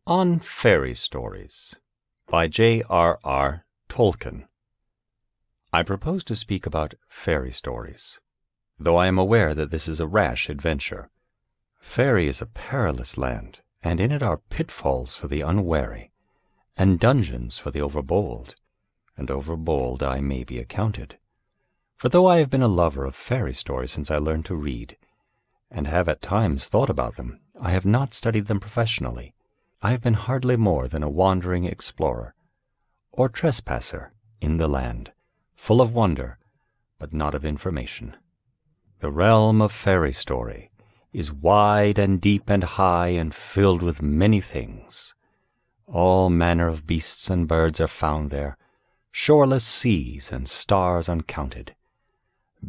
On Fairy Stories by JRR Tolkien. I propose to speak about fairy stories, though I am aware that this is a rash adventure. Fairy is a perilous land, and in it are pitfalls for the unwary, and dungeons for the overbold, and overbold I may be accounted. For though I have been a lover of fairy stories since I learned to read, and have at times thought about them, I have not studied them professionally. I have been hardly more than a wandering explorer, or trespasser in the land, full of wonder, but not of information. The realm of fairy story is wide and deep and high and filled with many things. All manner of beasts and birds are found there, shoreless seas and stars uncounted.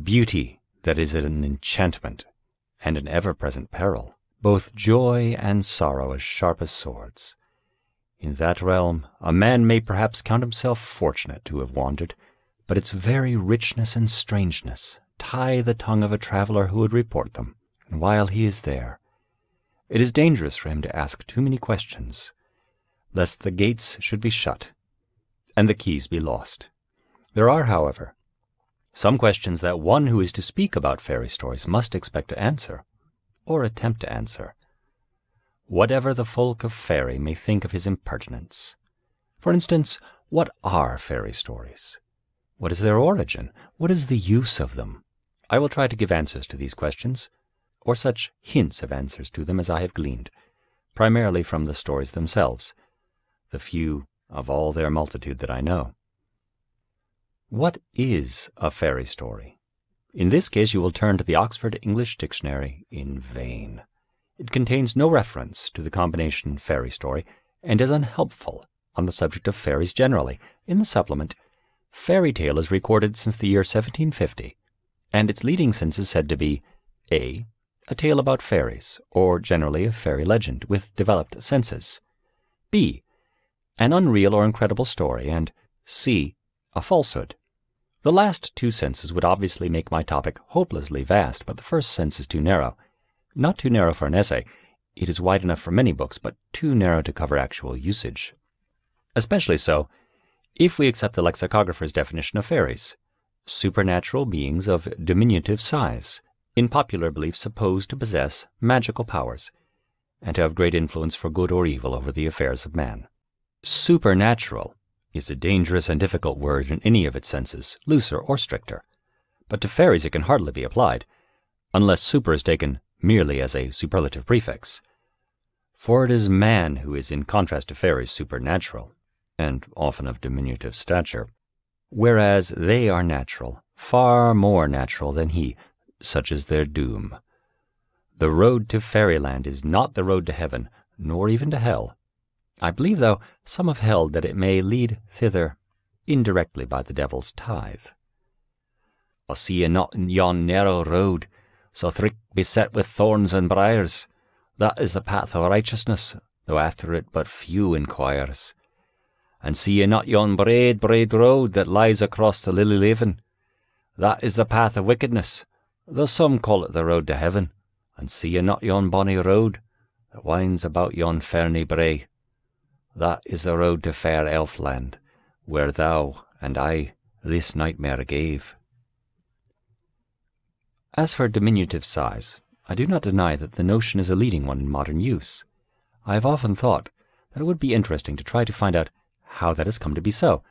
Beauty that is an enchantment and an ever-present peril, both joy and sorrow as sharp as swords. In that realm a man may perhaps count himself fortunate to have wandered, but its very richness and strangeness tie the tongue of a traveler who would report them, and while he is there, it is dangerous for him to ask too many questions, lest the gates should be shut, and the keys be lost. There are, however, some questions that one who is to speak about fairy stories must expect to answer, or attempt to answer, whatever the folk of fairy may think of his impertinence. For instance, what are fairy stories? What is their origin? What is the use of them? I will try to give answers to these questions, or such hints of answers to them as I have gleaned, primarily from the stories themselves, the few of all their multitude that I know. What is a fairy story? In this case you will turn to the Oxford English Dictionary in vain. It contains no reference to the combination fairy story, and is unhelpful on the subject of fairies generally. In the supplement, fairy tale is recorded since the year 1750, and its leading sense is said to be A tale about fairies, or generally a fairy legend with developed senses, B, an unreal or incredible story, and C, a falsehood. The last two senses would obviously make my topic hopelessly vast, but the first sense is too narrow. Not too narrow for an essay. It is wide enough for many books, but too narrow to cover actual usage. Especially so if we accept the lexicographer's definition of fairies: supernatural beings of diminutive size, in popular belief supposed to possess magical powers, and to have great influence for good or evil over the affairs of man. Supernatural is a dangerous and difficult word in any of its senses, looser or stricter, but to fairies it can hardly be applied, unless super is taken merely as a superlative prefix. For it is man who is, in contrast to fairies, supernatural, and often of diminutive stature, whereas they are natural, far more natural than he, such is their doom. The road to Fairyland is not the road to heaven, nor even to hell. I believe, though, some have held that it may lead thither indirectly by the devil's tithe. I see ye not in yon narrow road, so thick beset with thorns and briars. That is the path of righteousness, though after it but few inquires. And see ye not yon braid, braid road that lies across the lily laven? That is the path of wickedness, though some call it the road to heaven. And see ye not yon bonny road that winds about yon ferny brae? That is the road to fair Elfland, where thou and I this nightmare gave. As for diminutive size, I do not deny that the notion is a leading one in modern use. I have often thought that it would be interesting to try to find out how that has come to be so,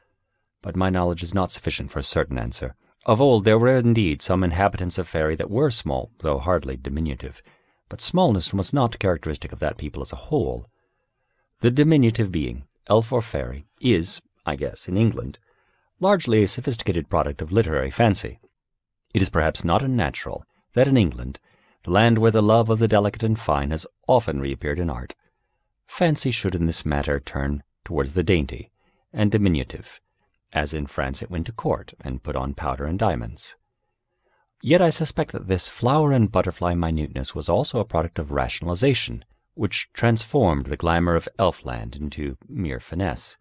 but my knowledge is not sufficient for a certain answer. Of old there were indeed some inhabitants of fairy that were small, though hardly diminutive, but smallness was not characteristic of that people as a whole. The diminutive being, elf or fairy, is, I guess, in England, largely a sophisticated product of literary fancy. It is perhaps not unnatural that in England, the land where the love of the delicate and fine has often reappeared in art, fancy should in this matter turn towards the dainty and diminutive, as in France it went to court and put on powder and diamonds. Yet I suspect that this flower and butterfly minuteness was also a product of rationalization, which transformed the glamour of Elfland into mere finesse,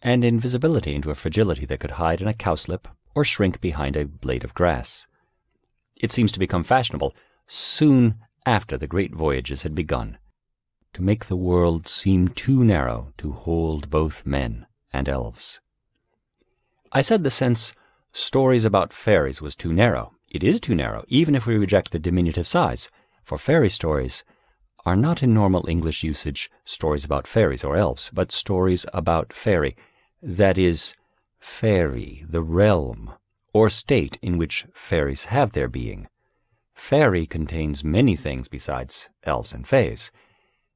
and invisibility into a fragility that could hide in a cowslip or shrink behind a blade of grass. It seems to become fashionable soon after the great voyages had begun, to make the world seem too narrow to hold both men and elves. I said the sense stories about fairies was too narrow. It is too narrow, even if we reject the diminutive size, for fairy stories are not in normal English usage stories about fairies or elves, but stories about fairy, that is, fairy, the realm, or state in which fairies have their being. Fairy contains many things besides elves and fays,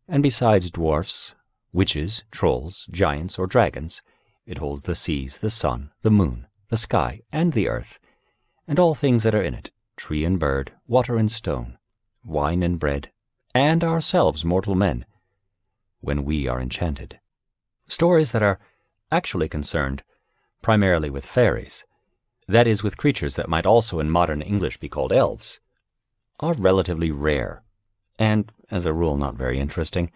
and besides dwarfs, witches, trolls, giants, or dragons, it holds the seas, the sun, the moon, the sky, and the earth, and all things that are in it, tree and bird, water and stone, wine and bread, and ourselves mortal men, when we are enchanted. Stories that are actually concerned primarily with fairies, that is, with creatures that might also in modern English be called elves, are relatively rare, and, as a rule, not very interesting.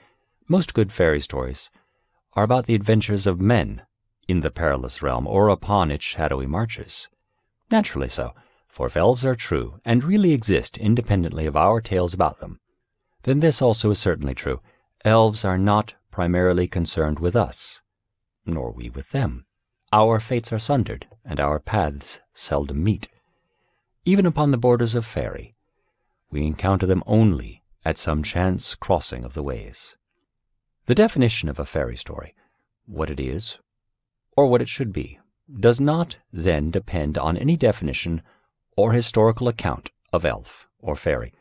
Most good fairy stories are about the adventures of men in the perilous realm or upon its shadowy marches. Naturally so, for if elves are true and really exist independently of our tales about them, then this also is certainly true. Elves are not primarily concerned with us, nor we with them. Our fates are sundered, and our paths seldom meet. Even upon the borders of fairy, we encounter them only at some chance crossing of the ways. The definition of a fairy story, what it is, or what it should be, does not then depend on any definition or historical account of elf or fairy,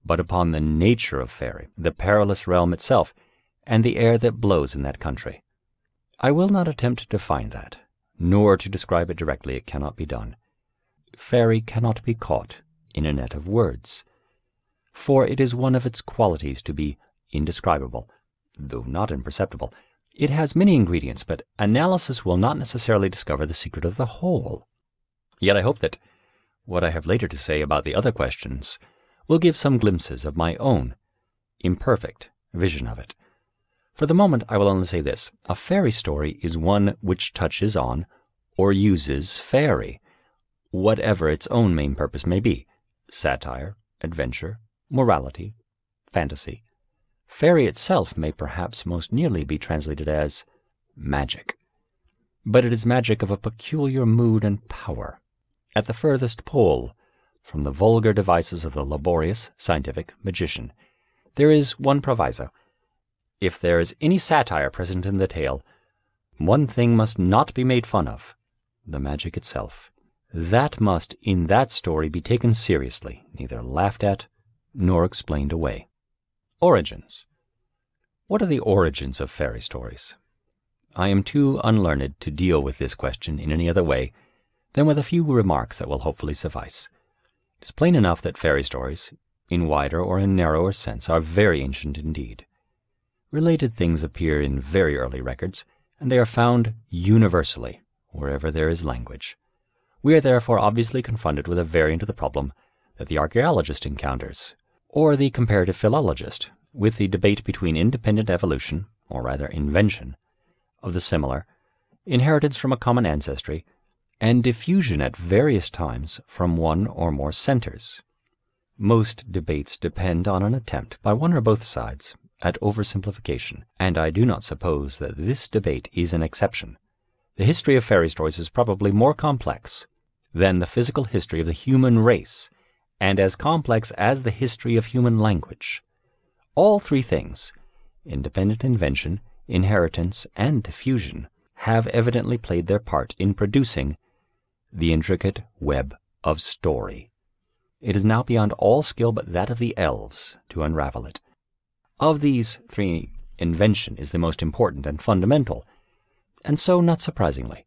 but upon the nature of fairy, the perilous realm itself, and the air that blows in that country. I will not attempt to define that, nor to describe it directly. It cannot be done. Fairy cannot be caught in a net of words, for it is one of its qualities to be indescribable, though not imperceptible. It has many ingredients, but analysis will not necessarily discover the secret of the whole. Yet I hope that what I have later to say about the other questions will give some glimpses of my own imperfect vision of it. For the moment, I will only say this. A fairy story is one which touches on or uses fairy, whatever its own main purpose may be: satire, adventure, morality, fantasy. Fairy itself may perhaps most nearly be translated as magic, but it is magic of a peculiar mood and power, at the furthest pole from the vulgar devices of the laborious, scientific magician. There is one proviso. If there is any satire present in the tale, one thing must not be made fun of: the magic itself. That must, in that story, be taken seriously, neither laughed at nor explained away. Origins. What are the origins of fairy stories? I am too unlearned to deal with this question in any other way than with a few remarks that will hopefully suffice. It is plain enough that fairy stories, in wider or in narrower sense, are very ancient indeed. Related things appear in very early records, and they are found universally wherever there is language. We are therefore obviously confronted with a variant of the problem that the archaeologist encounters, or the comparative philologist, with the debate between independent evolution, or rather invention, of the similar, inheritance from a common ancestry, and diffusion at various times from one or more centers. Most debates depend on an attempt, by one or both sides, at oversimplification, and I do not suppose that this debate is an exception. The history of fairy stories is probably more complex than the physical history of the human race, and as complex as the history of human language. All three things, independent invention, inheritance, and diffusion, have evidently played their part in producing the intricate web of story. It is now beyond all skill but that of the elves to unravel it. Of these three, invention is the most important and fundamental, and so, not surprisingly,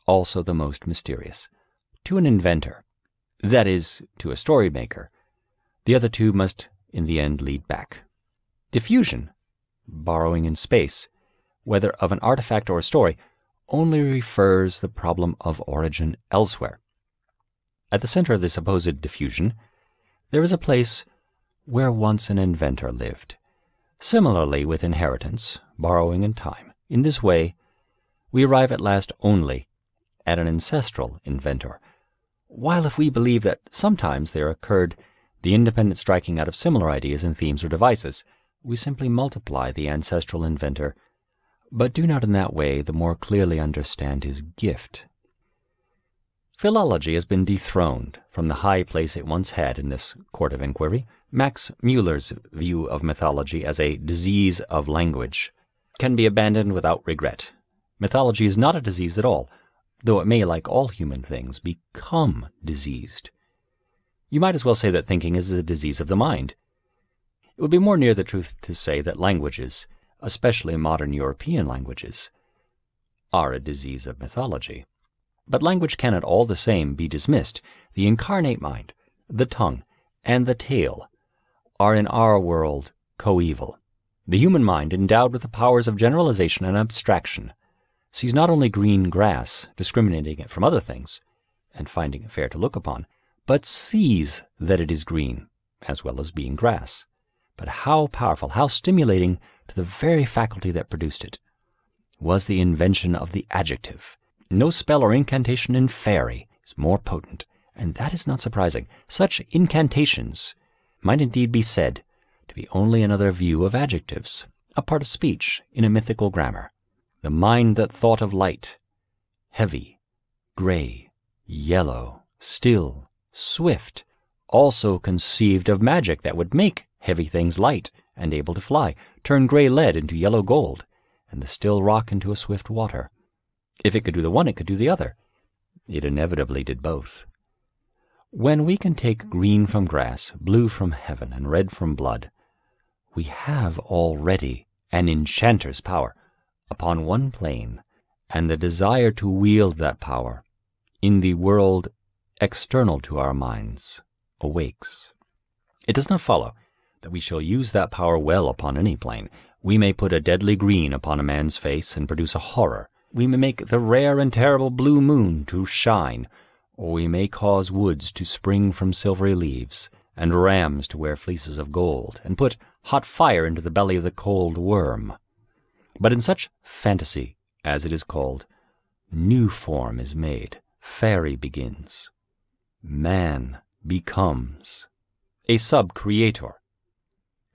also the most mysterious. To an inventor, that is, to a story maker, the other two must in the end lead back. Diffusion, borrowing in space, whether of an artifact or a story, only refers the problem of origin elsewhere. At the center of this supposed diffusion, there is a place where once an inventor lived. Similarly with inheritance, borrowing in time. In this way, we arrive at last only at an ancestral inventor, while if we believe that sometimes there occurred the independent striking out of similar ideas and themes or devices, we simply multiply the ancestral inventor, but do not in that way the more clearly understand his gift. Philology has been dethroned from the high place it once had in this court of inquiry. Max Muller's view of mythology as a disease of language can be abandoned without regret. Mythology is not a disease at all, though it may, like all human things, become diseased. You might as well say that thinking is a disease of the mind. It would be more near the truth to say that languages, especially modern European languages, are a disease of mythology. But language cannot all the same be dismissed. The incarnate mind, the tongue, and the tail are in our world coeval. The human mind, endowed with the powers of generalization and abstraction, sees not only green grass, discriminating it from other things, and finding it fair to look upon, but sees that it is green, as well as being grass. But how powerful, how stimulating to the very faculty that produced it was the invention of the adjective. No spell or incantation in fairy is more potent, and that is not surprising. Such incantations might indeed be said to be only another view of adjectives, a part of speech in a mythical grammar. The mind that thought of light, heavy, gray, yellow, still, swift, also conceived of magic that would make heavy things light and able to fly, turn gray lead into yellow gold, and the still rock into a swift water. If it could do the one, it could do the other. It inevitably did both. When we can take green from grass, blue from heaven, and red from blood, we have already an enchanter's power upon one plane, and the desire to wield that power in the world external to our minds awakes. It does not follow that we shall use that power well upon any plane. We may put a deadly green upon a man's face and produce a horror. We may make the rare and terrible blue moon to shine, or we may cause woods to spring from silvery leaves, and rams to wear fleeces of gold, and put hot fire into the belly of the cold worm. But in such fantasy, as it is called, new form is made, fairy begins. Man becomes a sub-creator.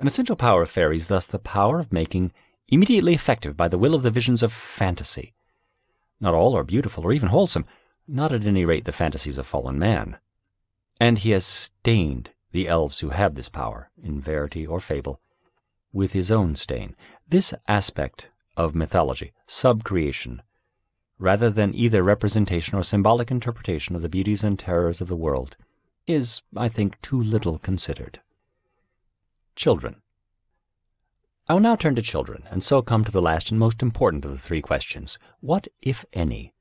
An essential power of fairy is thus the power of making immediately effective by the will of the visions of fantasy. Not all are beautiful or even wholesome, not at any rate the fantasies of fallen man. And he has stained the elves who have this power, in verity or fable, with his own stain. This aspect of mythology, sub-creation, rather than either representation or symbolic interpretation of the beauties and terrors of the world, is, I think, too little considered. Children. I will now turn to children, and so come to the last and most important of the three questions. What, if any,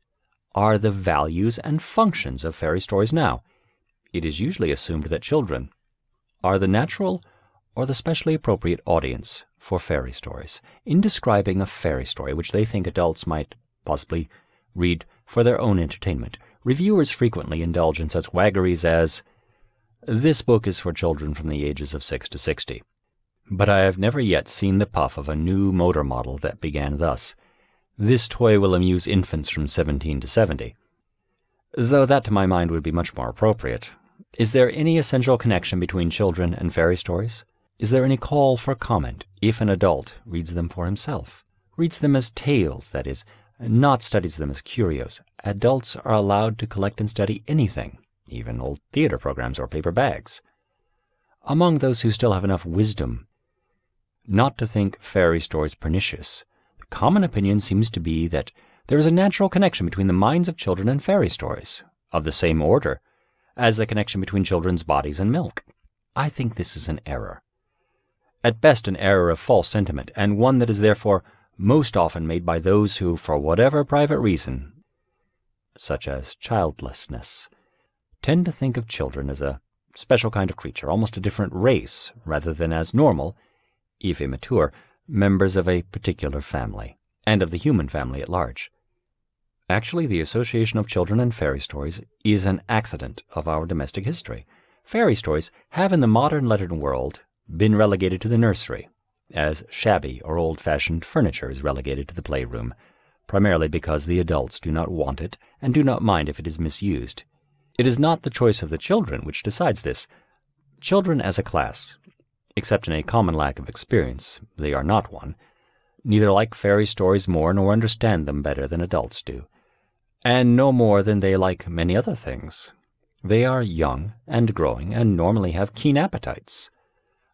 are the values and functions of fairy stories now? It is usually assumed that children are the natural or the specially appropriate audience for fairy stories. In describing a fairy story which they think adults might possibly read for their own entertainment, reviewers frequently indulge in such waggeries as, "This book is for children from the ages of 6 to 60. But I have never yet seen the puff of a new motor model that began thus, "This toy will amuse infants from 17 to 70. Though that to my mind would be much more appropriate. Is there any essential connection between children and fairy stories? Is there any call for comment if an adult reads them for himself? Reads them as tales, that is, not studies them as curios. Adults are allowed to collect and study anything, even old theater programs or paper bags. Among those who still have enough wisdom not to think fairy stories pernicious, the common opinion seems to be that there is a natural connection between the minds of children and fairy stories, of the same order as the connection between children's bodies and milk. I think this is an error. At best an error of false sentiment, and one that is therefore most often made by those who, for whatever private reason, such as childlessness, tend to think of children as a special kind of creature, almost a different race, rather than as normal, if immature, members of a particular family, and of the human family at large. Actually, the association of children and fairy stories is an accident of our domestic history. Fairy stories have in the modern lettered world been relegated to the nursery, as shabby or old-fashioned furniture is relegated to the playroom, primarily because the adults do not want it and do not mind if it is misused. It is not the choice of the children which decides this. Children as a class Except in a common lack of experience, they are not one. Neither like fairy stories more nor understand them better than adults do, and no more than they like many other things. They are young and growing and normally have keen appetites.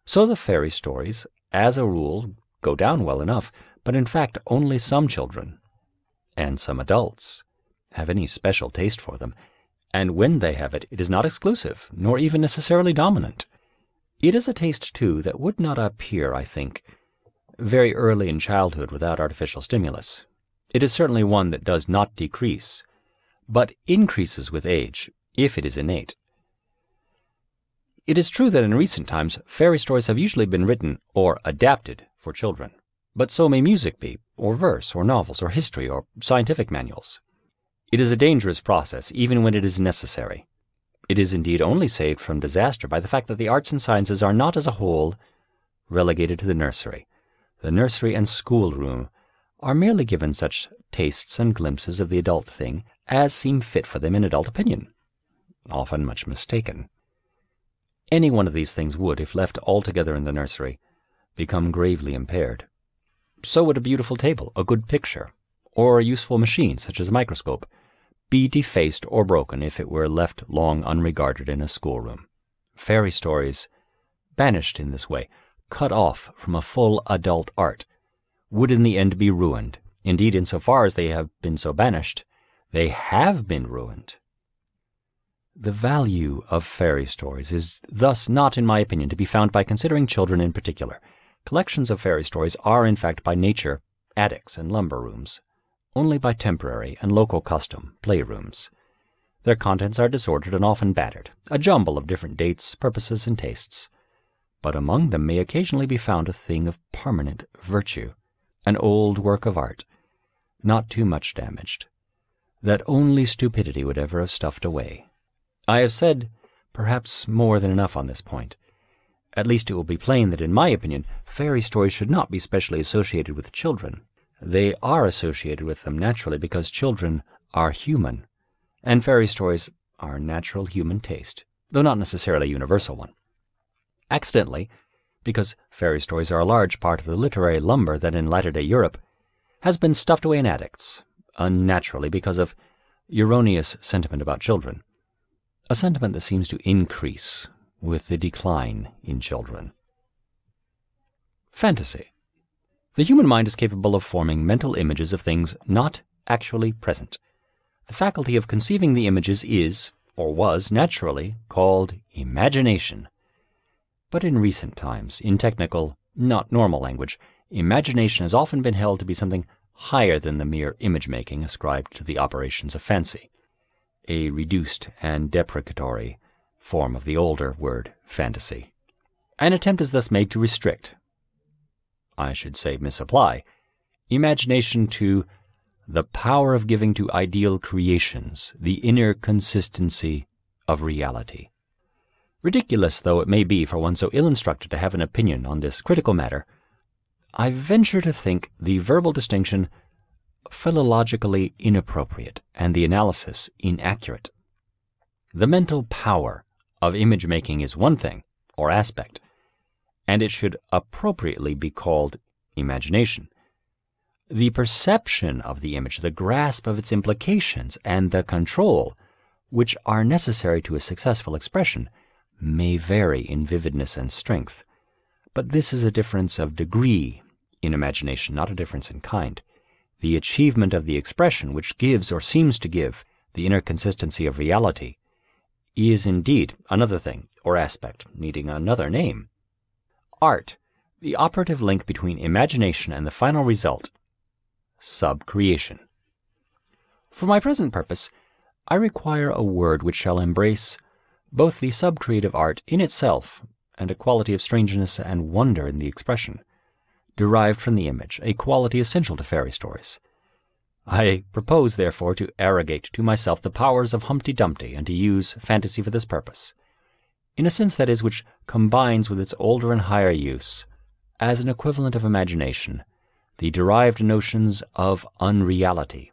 So the fairy stories, as a rule, go down well enough, but in fact only some children, and some adults, have any special taste for them, and when they have it, it is not exclusive, nor even necessarily dominant. It is a taste, too, that would not appear, I think, very early in childhood without artificial stimulus. It is certainly one that does not decrease, but increases with age, if it is innate. It is true that in recent times, fairy stories have usually been written or adapted for children, but so may music be, or verse, or novels, or history, or scientific manuals. It is a dangerous process, even when it is necessary. It is indeed only saved from disaster by the fact that the arts and sciences are not as a whole relegated to the nursery. The nursery and schoolroom are merely given such tastes and glimpses of the adult thing as seem fit for them in adult opinion, often much mistaken. Any one of these things would, if left altogether in the nursery, become gravely impaired. So would a beautiful table, a good picture, or a useful machine, such as a microscope, be defaced or broken if it were left long unregarded in a schoolroom. Fairy stories, banished in this way, cut off from a full adult art, would in the end be ruined. Indeed, insofar as they have been so banished, they have been ruined. The value of fairy stories is thus not, in my opinion, to be found by considering children in particular. Collections of fairy stories are, in fact, by nature, attics and lumber rooms, only by temporary and local custom, playrooms. Their contents are disordered and often battered, a jumble of different dates, purposes, and tastes. But among them may occasionally be found a thing of permanent virtue, an old work of art, not too much damaged, that only stupidity would ever have stuffed away. I have said perhaps more than enough on this point. At least it will be plain that, in my opinion, fairy stories should not be specially associated with children. They are associated with them naturally because children are human, and fairy stories are a natural human taste, though not necessarily a universal one. Accidentally, because fairy stories are a large part of the literary lumber that in latter-day Europe has been stuffed away in attics, unnaturally because of erroneous sentiment about children, a sentiment that seems to increase with the decline in children. Fantasy. The human mind is capable of forming mental images of things not actually present. The faculty of conceiving the images is, or was naturally, called imagination. But in recent times, in technical, not normal language, imagination has often been held to be something higher than the mere image-making ascribed to the operations of fancy, a reduced and deprecatory form of the older word fantasy. An attempt is thus made to restrict, I should say misapply, imagination to the power of giving to ideal creations the inner consistency of reality. Ridiculous though it may be for one so ill-instructed to have an opinion on this critical matter, I venture to think the verbal distinction philologically inappropriate and the analysis inaccurate. The mental power of image-making is one thing, or aspect, and it should appropriately be called imagination. The perception of the image, the grasp of its implications, and the control, which are necessary to a successful expression, may vary in vividness and strength. But this is a difference of degree in imagination, not a difference in kind. The achievement of the expression, which gives or seems to give the inner consistency of reality, is indeed another thing, or aspect, needing another name. Art, the operative link between imagination and the final result, sub-creation. For my present purpose, I require a word which shall embrace both the sub-creative art in itself and a quality of strangeness and wonder in the expression, derived from the image, a quality essential to fairy stories. I propose, therefore, to arrogate to myself the powers of Humpty Dumpty and to use fantasy for this purpose, in a sense that is which combines with its older and higher use, as an equivalent of imagination, the derived notions of unreality,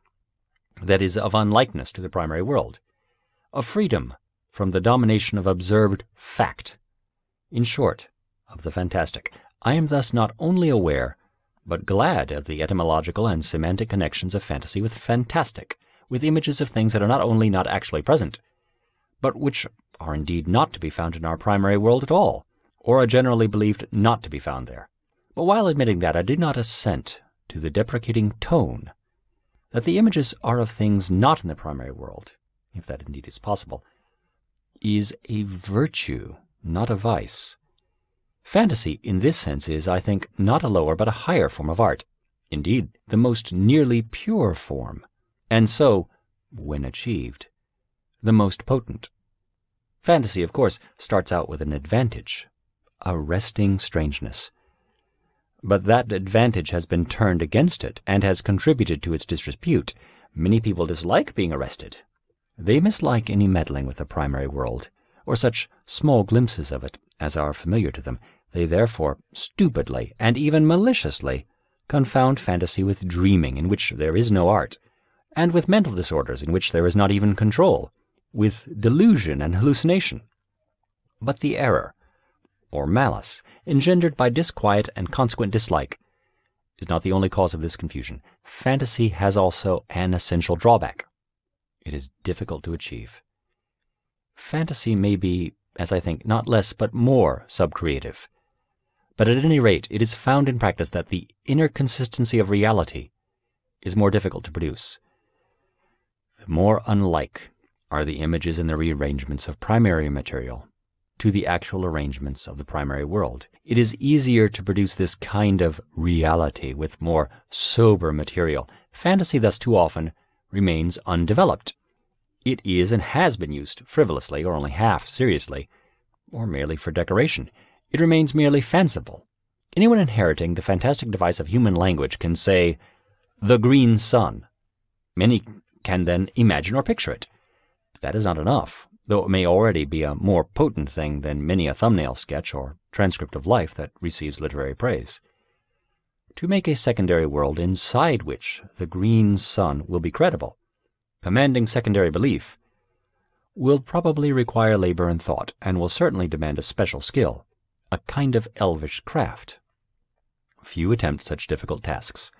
that is, of unlikeness to the primary world, of freedom from the domination of observed fact, in short, of the fantastic. I am thus not only aware, but glad of the etymological and semantic connections of fantasy with fantastic, with images of things that are not only not actually present, but which are indeed not to be found in our primary world at all, or are generally believed not to be found there. But while admitting that, I do not assent to the deprecating tone that the images are of things not in the primary world, if that indeed is possible, is a virtue, not a vice. Fantasy, in this sense, is, I think, not a lower but a higher form of art, indeed, the most nearly pure form, and so, when achieved, the most potent. Fantasy, of course, starts out with an advantage, a resting strangeness. But that advantage has been turned against it and has contributed to its disrepute. Many people dislike being arrested. They mislike any meddling with the primary world, or such small glimpses of it as are familiar to them. They therefore stupidly and even maliciously confound fantasy with dreaming, in which there is no art, and with mental disorders, in which there is not even control, with delusion and hallucination. But the error, or malice, engendered by disquiet and consequent dislike, is not the only cause of this confusion. Fantasy has also an essential drawback. It is difficult to achieve. Fantasy may be, as I think, not less but more subcreative. But at any rate, it is found in practice that the inner consistency of reality is more difficult to produce. The more unlike are the images and the rearrangements of primary material to the actual arrangements of the primary world. It is easier to produce this kind of reality with more sober material. Fantasy thus too often remains undeveloped. It is and has been used frivolously or only half seriously, or merely for decoration. It remains merely fanciful. Anyone inheriting the fantastic device of human language can say, "the green sun." Many can then imagine or picture it. That is not enough, though it may already be a more potent thing than many a thumbnail sketch or transcript of life that receives literary praise. To make a secondary world inside which the green sun will be credible, commanding secondary belief, will probably require labor and thought, and will certainly demand a special skill, a kind of elvish craft. Few attempt such difficult tasks,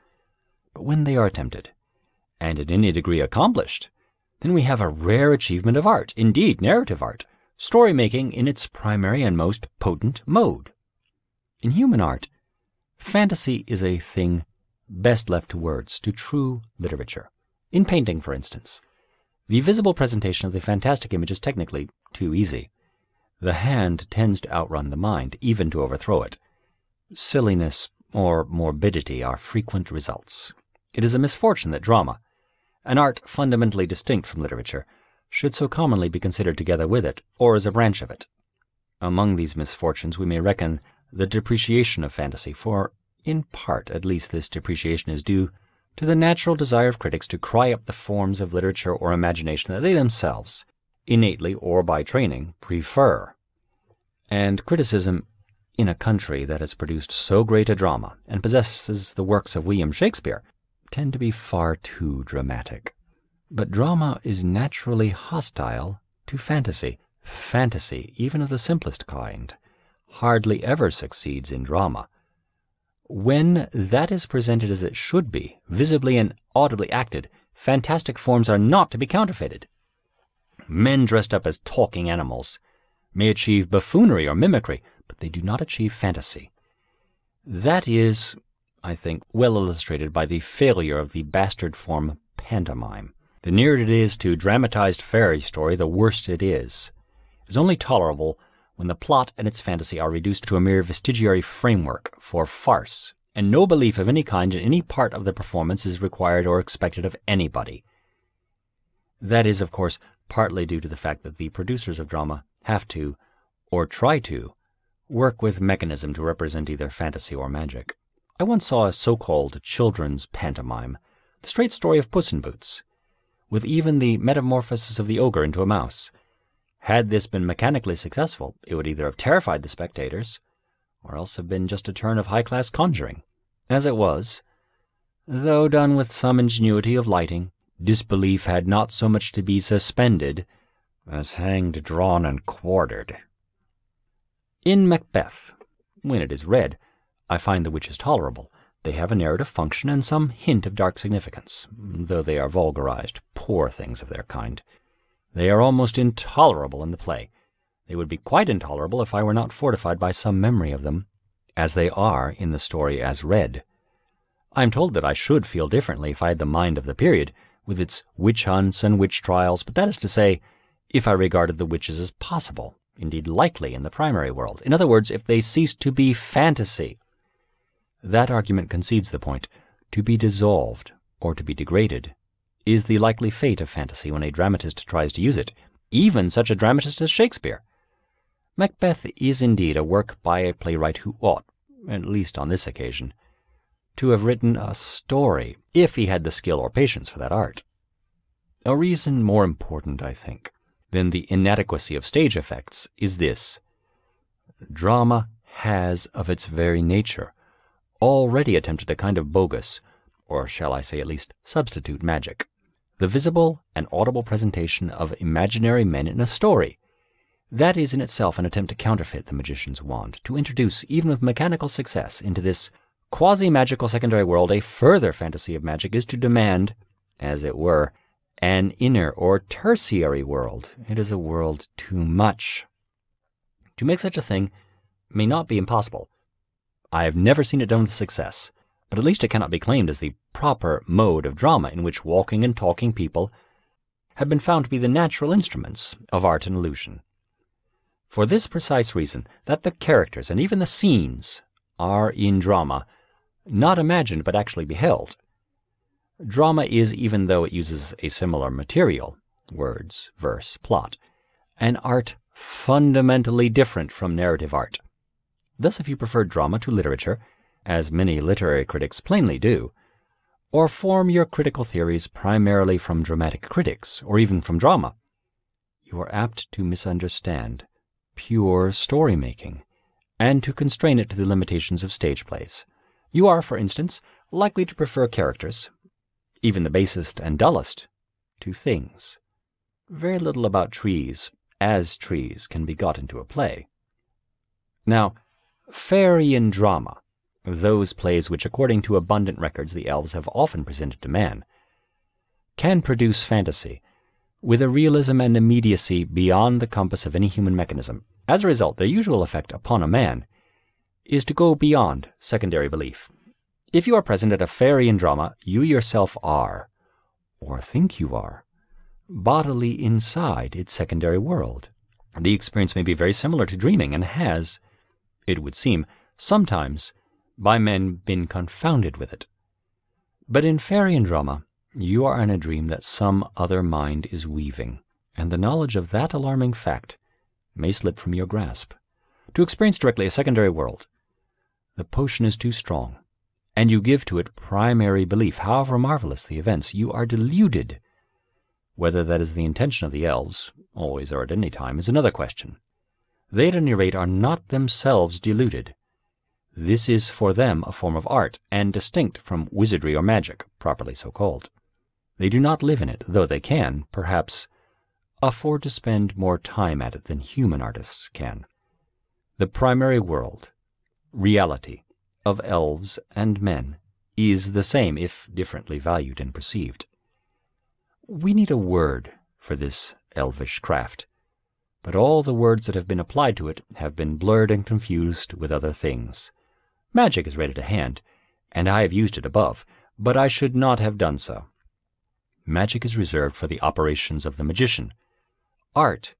but when they are attempted, and in any degree accomplished, then we have a rare achievement of art, indeed narrative art, story-making in its primary and most potent mode. In human art, fantasy is a thing best left to words, to true literature. In painting, for instance, the visible presentation of the fantastic image is technically too easy. The hand tends to outrun the mind, even to overthrow it. Silliness or morbidity are frequent results. It is a misfortune that drama, an art fundamentally distinct from literature, should so commonly be considered together with it, or as a branch of it. Among these misfortunes we may reckon the depreciation of fantasy, for, in part at least, this depreciation is due to the natural desire of critics to cry up the forms of literature or imagination that they themselves, innately or by training, prefer. And criticism, in a country that has produced so great a drama and possesses the works of William Shakespeare, tend to be far too dramatic. But drama is naturally hostile to fantasy. Fantasy, even of the simplest kind, hardly ever succeeds in drama. When that is presented as it should be, visibly and audibly acted, fantastic forms are not to be counterfeited. Men dressed up as talking animals may achieve buffoonery or mimicry, but they do not achieve fantasy. That is, I think, well illustrated by the failure of the bastard form pantomime. The nearer it is to dramatized fairy story, the worse it is. It is only tolerable when the plot and its fantasy are reduced to a mere vestigiary framework for farce, and no belief of any kind in any part of the performance is required or expected of anybody. That is, of course, partly due to the fact that the producers of drama have to, or try to, work with mechanism to represent either fantasy or magic. I once saw a so-called children's pantomime, the straight story of Puss in Boots, with even the metamorphosis of the ogre into a mouse. Had this been mechanically successful, it would either have terrified the spectators, or else have been just a turn of high-class conjuring. As it was, though done with some ingenuity of lighting, disbelief had not so much to be suspended as hanged, drawn, and quartered. In Macbeth, When it is read, I find the witches tolerable. They have a narrative function and some hint of dark significance, though they are vulgarized, poor things of their kind. They are almost intolerable in the play. They would be quite intolerable if I were not fortified by some memory of them, as they are in the story as read. I am told that I should feel differently if I had the mind of the period, with its witch hunts and witch trials, but that is to say, if I regarded the witches as possible, indeed likely, in the primary world. In other words, if they ceased to be fantasy. That argument concedes the point. To be dissolved, or to be degraded, is the likely fate of fantasy when a dramatist tries to use it, even such a dramatist as Shakespeare. Macbeth is indeed a work by a playwright who ought, at least on this occasion, to have written a story, if he had the skill or patience for that art. A reason more important, I think, than the inadequacy of stage effects is this. Drama has, of its very nature, already attempted a kind of bogus, or shall I say at least substitute magic, the visible and audible presentation of imaginary men in a story. That is in itself an attempt to counterfeit the magician's wand, to introduce, even with mechanical success, into this quasi-magical secondary world a further fantasy of magic is to demand, as it were, an inner or tertiary world. It is a world too much. To make such a thing may not be impossible. I have never seen it done with success, but at least it cannot be claimed as the proper mode of drama in which walking and talking people have been found to be the natural instruments of art and illusion. For this precise reason, that the characters and even the scenes are in drama not imagined but actually beheld. Drama is, even though it uses a similar material, words, verse, plot, an art fundamentally different from narrative art. Thus, if you prefer drama to literature, as many literary critics plainly do, or form your critical theories primarily from dramatic critics, or even from drama, you are apt to misunderstand pure story-making, and to constrain it to the limitations of stage plays. You are, for instance, likely to prefer characters, even the basest and dullest, to things. Very little about trees, as trees, can be got into a play. Now, fairy and drama, those plays which, according to abundant records, the elves have often presented to man, can produce fantasy, with a realism and immediacy beyond the compass of any human mechanism. As a result, their usual effect upon a man is to go beyond secondary belief. If you are present at a fairy in drama, you yourself are, or think you are, bodily inside its secondary world. The experience may be very similar to dreaming, and has, it would seem, sometimes by men been confounded with it. But in fairy and drama, you are in a dream that some other mind is weaving, and the knowledge of that alarming fact may slip from your grasp. To experience directly a secondary world, the potion is too strong, and you give to it primary belief, however marvelous the events. You are deluded. Whether that is the intention of the elves, always or at any time, is another question. They, at any rate, are not themselves deluded. This is for them a form of art, and distinct from wizardry or magic, properly so called. They do not live in it, though they can, perhaps, afford to spend more time at it than human artists can. The primary world, reality, of elves and men is the same, if differently valued and perceived. We need a word for this elvish craft, but all the words that have been applied to it have been blurred and confused with other things. Magic is ready to hand, and I have used it above, but I should not have done so. Magic is reserved for the operations of the magician. Art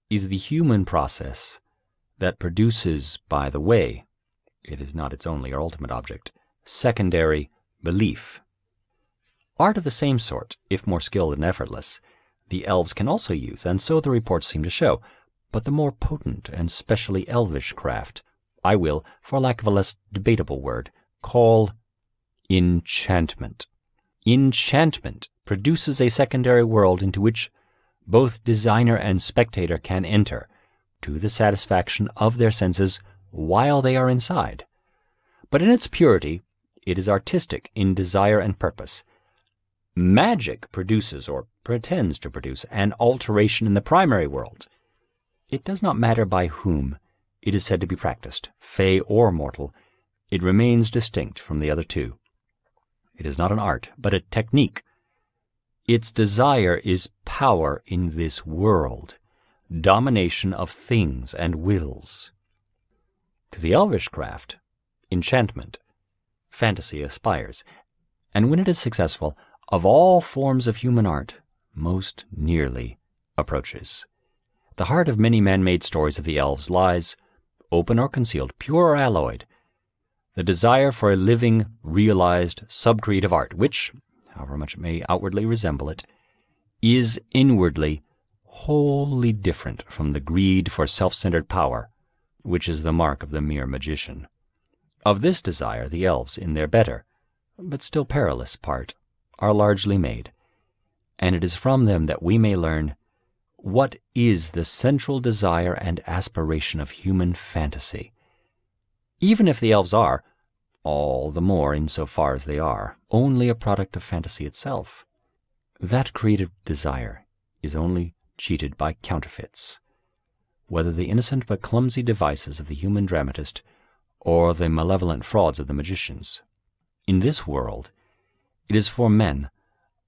is the human process that produces, by the way, it is not its only or ultimate object, secondary belief. Art of the same sort, if more skilled and effortless, the elves can also use, and so the reports seem to show, but the more potent and specially elvish craft, I will, for lack of a less debatable word, call enchantment. Enchantment produces a secondary world into which both designer and spectator can enter, to the satisfaction of their senses while they are inside. But in its purity, it is artistic in desire and purpose. Magic produces, or pretends to produce, an alteration in the primary world. It does not matter by whom, it is said to be practiced, fey or mortal, it remains distinct from the other two. It is not an art, but a technique. Its desire is power in this world, domination of things and wills. To the elvish craft, enchantment, fantasy aspires, and when it is successful, of all forms of human art, most nearly approaches. The heart of many man-made stories of the elves lies, open or concealed, pure or alloyed, the desire for a living, realized, sub-creative art, which, however much it may outwardly resemble it, is inwardly wholly different from the greed for self-centered power, which is the mark of the mere magician. Of this desire the elves, in their better, but still perilous part, are largely made, and it is from them that we may learn what is the central desire and aspiration of human fantasy, even if the elves are, all the more in so far as they are, only a product of fantasy itself. That creative desire is only cheated by counterfeits, whether the innocent but clumsy devices of the human dramatist or the malevolent frauds of the magicians. In this world, it is for men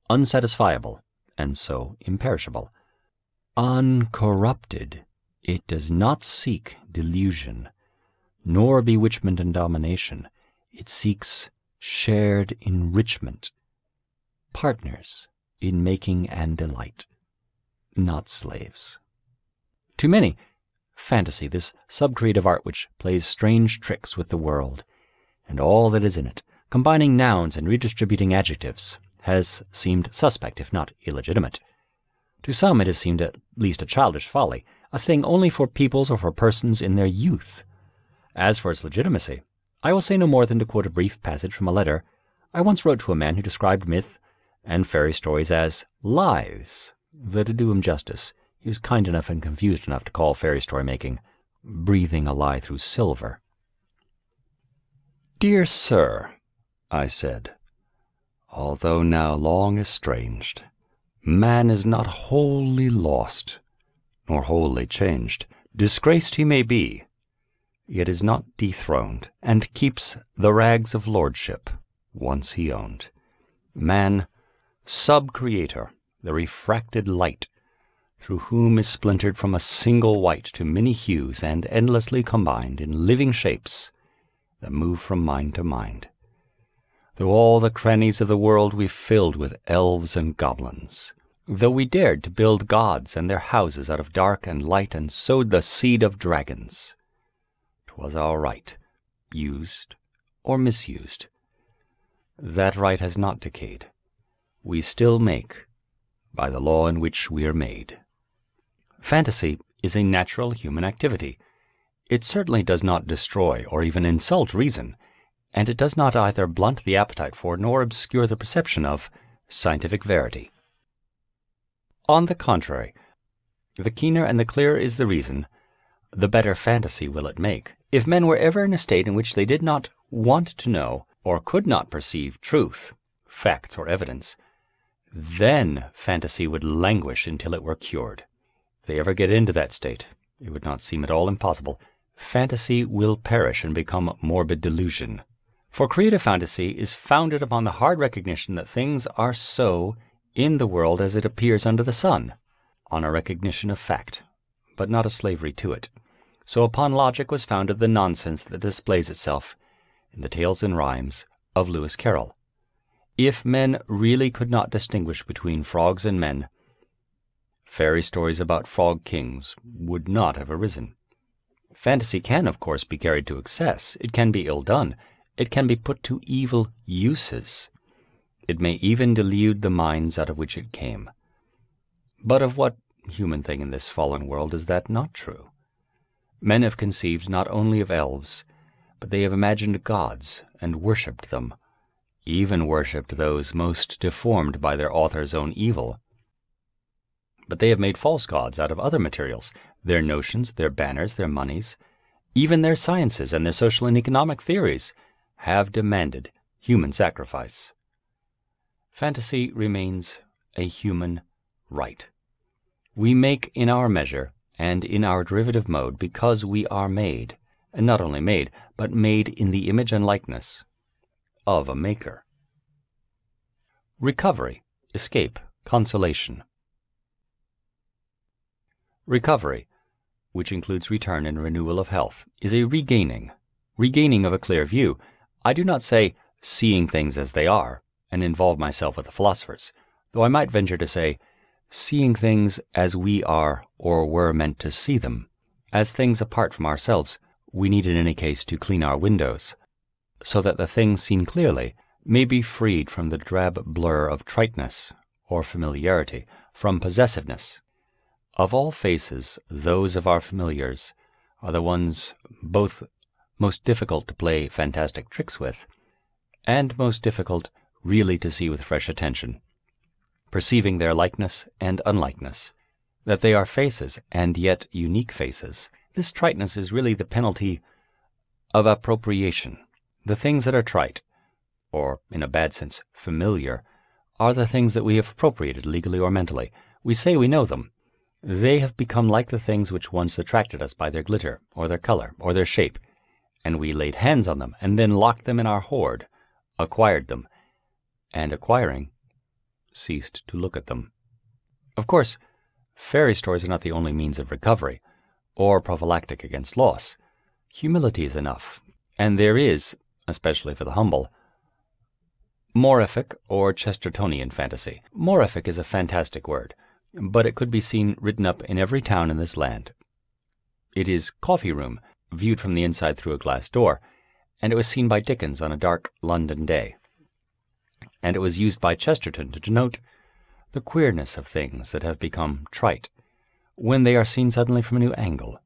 unsatisfiable, and so imperishable. Uncorrupted, it does not seek delusion, nor bewitchment and domination. It seeks shared enrichment, partners in making and delight, not slaves. To many, fantasy, this sub-creative art which plays strange tricks with the world and all that is in it, combining nouns and redistributing adjectives, has seemed suspect, if not illegitimate. To some it has seemed at least a childish folly, a thing only for peoples or for persons in their youth. As for its legitimacy, I will say no more than to quote a brief passage from a letter I once wrote to a man who described myth and fairy stories as lies, though to do him justice, he was kind enough and confused enough to call fairy story-making breathing a lie through silver. "Dear sir," I said, "although now long estranged, man is not wholly lost, nor wholly changed. Disgraced he may be, yet is not dethroned, and keeps the rags of lordship once he owned. Man, sub-creator, the refracted light, through whom is splintered from a single white to many hues and endlessly combined in living shapes that move from mind to mind. Though all the crannies of the world we filled with elves and goblins, though we dared to build gods and their houses out of dark and light and sowed the seed of dragons, 'twas our right, used or misused. That right has not decayed. We still make, by the law in which we are made. Fantasy is a natural human activity. It certainly does not destroy or even insult reason, and it does not either blunt the appetite for nor obscure the perception of scientific verity. On the contrary, the keener and the clearer is the reason, the better fantasy will it make. If men were ever in a state in which they did not want to know or could not perceive truth, facts, or evidence, then fantasy would languish until it were cured. If they ever get into that state, it would not seem at all impossible. Fantasy will perish and become morbid delusion. For creative fantasy is founded upon the hard recognition that things are so in the world as it appears under the sun, on a recognition of fact, but not a slavery to it. So upon logic was founded the nonsense that displays itself in the tales and rhymes of Lewis Carroll. If men really could not distinguish between frogs and men, fairy stories about frog kings would not have arisen. Fantasy can, of course, be carried to excess. It can be ill done. It can be put to evil uses. It may even delude the minds out of which it came. But of what human thing in this fallen world is that not true? Men have conceived not only of elves, but they have imagined gods and worshipped them, even worshipped those most deformed by their author's own evil. But they have made false gods out of other materials, their notions, their banners, their monies, even their sciences and their social and economic theories have demanded human sacrifice. Fantasy remains a human right. We make in our measure and in our derivative mode because we are made, and not only made, but made in the image and likeness of a maker. Recovery, escape, consolation. Recovery, which includes return and renewal of health, is a regaining of a clear view. I do not say seeing things as they are, and involve myself with the philosophers, though I might venture to say seeing things as we are or were meant to see them, as things apart from ourselves we need in any case to clean our windows, so that the things seen clearly may be freed from the drab blur of triteness or familiarity, from possessiveness. Of all faces, those of our familiars are the ones both most difficult to play fantastic tricks with, and most difficult really to see with fresh attention, perceiving their likeness and unlikeness, that they are faces and yet unique faces. This triteness is really the penalty of appropriation. The things that are trite, or in a bad sense familiar, are the things that we have appropriated legally or mentally. We say we know them. They have become like the things which once attracted us by their glitter, or their color, or their shape, and we laid hands on them, and then locked them in our hoard, acquired them, and acquiring, ceased to look at them. Of course, fairy stories are not the only means of recovery, or prophylactic against loss. Humility is enough, and there is, especially for the humble, morific or Chestertonian fantasy. Morific is a fantastic word, but it could be seen written up in every town in this land. It is coffee room, viewed from the inside through a glass door, and it was seen by Dickens on a dark London day. And it was used by Chesterton to denote the queerness of things that have become trite, when they are seen suddenly from a new angle.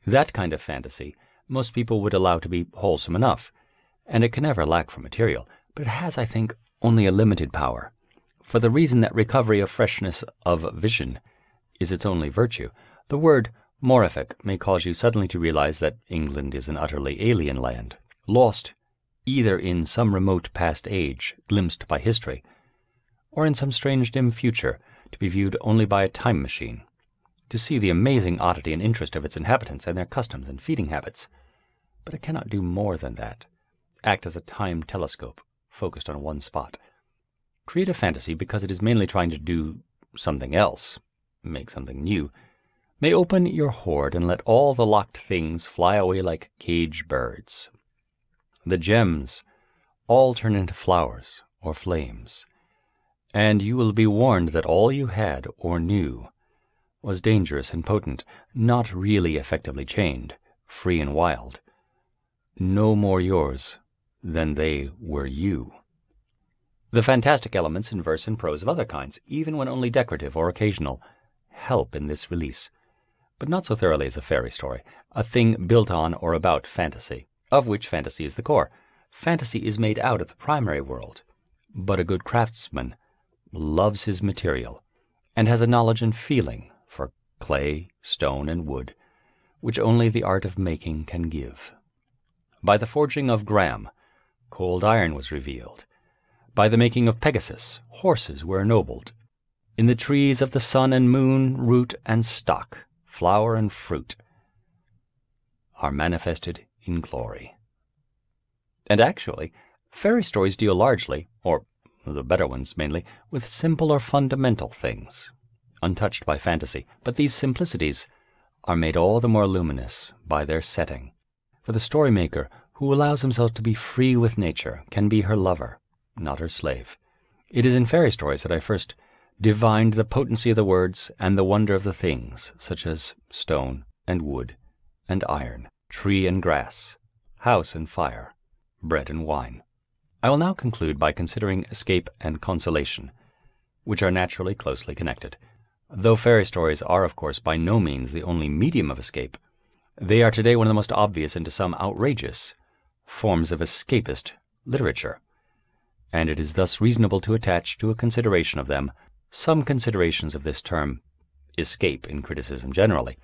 That kind of fantasy most people would allow to be wholesome enough, and it can never lack for material, but it has, I think, only a limited power, for the reason that recovery of freshness of vision is its only virtue. The word morific may cause you suddenly to realize that England is an utterly alien land, lost either in some remote past age glimpsed by history, or in some strange dim future to be viewed only by a time machine, to see the amazing oddity and interest of its inhabitants and their customs and feeding habits. But it cannot do more than that, act as a time telescope focused on one spot. Creative fantasy, because it is mainly trying to do something else, make something new, may open your hoard and let all the locked things fly away like caged birds. The gems all turn into flowers or flames, and you will be warned that all you had or knew was dangerous and potent, not really effectively chained, free and wild, no more yours than they were you. The fantastic elements in verse and prose of other kinds, even when only decorative or occasional, help in this release, but not so thoroughly as a fairy story, a thing built on or about fantasy, of which fantasy is the core. Fantasy is made out of the primary world, but a good craftsman loves his material, and has a knowledge and feeling for clay, stone, and wood, which only the art of making can give. By the forging of Graham, cold iron was revealed. By the making of Pegasus, horses were ennobled. In the trees of the sun and moon, root and stock, flower and fruit, are manifested in glory. And actually, fairy stories deal largely, or the better ones mainly, with simple or fundamental things, untouched by fantasy. But these simplicities are made all the more luminous by their setting. For the story-maker who allows himself to be free with nature can be her lover, not her slave. It is in fairy stories that I first divined the potency of the words and the wonder of the things, such as stone and wood and iron, tree and grass, house and fire, bread and wine. I will now conclude by considering escape and consolation, which are naturally closely connected. Though fairy stories are, of course, by no means the only medium of escape, they are today one of the most obvious and to some outrageous forms of escapist literature, and it is thus reasonable to attach to a consideration of them some considerations of this term escape in criticism generally.